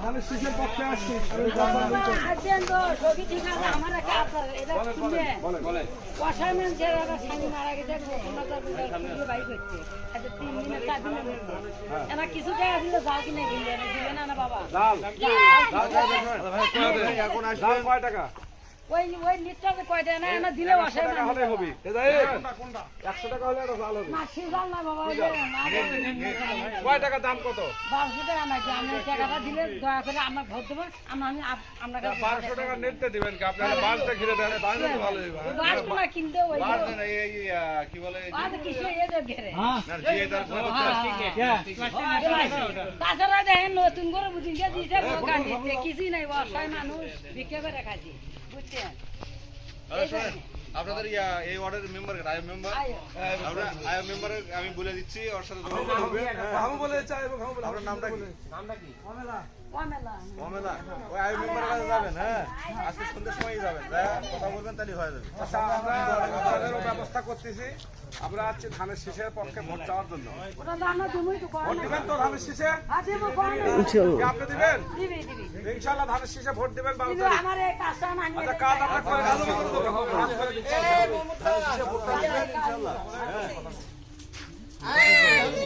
ধানের শীষের পক্ষে আসছি। আসবেন তো সবই ঠিক আছে। আমার একটা আপনার এটা শুনে অসামেন যে স্বামী মারা গেছে বাইক হচ্ছে আচ্ছা 3 দিনের 4 দিনের মধ্যে এনা কিছু টাকা দিলে যাও কিনে কিনবে দিবে না না বাবা এখন আসবেন কয় টাকা? ওই নিশ্চয় কয়টা না এনা দিলে অসামেন টাকা হলে হবে। কোনটা 100 টাকা হলে এটা জাল হবে। মাসি জাল না বাবা কয় টাকা দাম কত? 1200 টাকা নাকি আমি টাকাটা দিলে দয়া করে আমরা ভোট দেবো আমরা 1200 টাকা নেটতে দিবেন কি আপনারা বাসটা ঘিরে দেন বাসটা তো ভালো হইবা। বাস না কিনতে ওই বাস না এই কি বলে বাস কিছু এদের ঘেরে না জি এদার তাছাড়া দেখেন নতুন করে বুঝিয়ে দিয়েছে গান দিতে কিছুই নাই অসহায় মানুষ ভিক্ষা করে খাচ্ছি বুঝছেন আপনাদের এই ওয়ার্ডের মেম্বার আই মেম্বার আমরা আই মেম্বারের আমি বলে দিচ্ছি ওর সাথে যোগাযোগ হবে। আমি বলে চাই এবং আমি বলে আপনার নামটা কি? কমেলা মমেলা ওই আই মেম্বারের কাছে যাবেন। হ্যাঁ আজকে সন্ধ্যার সময়ই যাবেন, কথা বলবেন তাহলে হয়ে যাবে। আচ্ছা আমরা আপনাদেরও ব্যবস্থা করতেছি। আমরা আছি ধানের শীষের পক্ষে ভোট চাওয়ার জন্য। ওটা জানো তুমি তো ভোট দিবেন তো ধানের শীষে? আছে মো কোন কি আপনি দিবেন? দিবি ইনশাআল্লাহ ধানের শীষে ভোট দিবেন 12 তারিখ। আমার এই কাজটা না আচ্ছা কাজ আমরা করে দেব কাজ করে দিচ্ছি। ধানের শীষে ভোট দিবেন ইনশাআল্লাহ।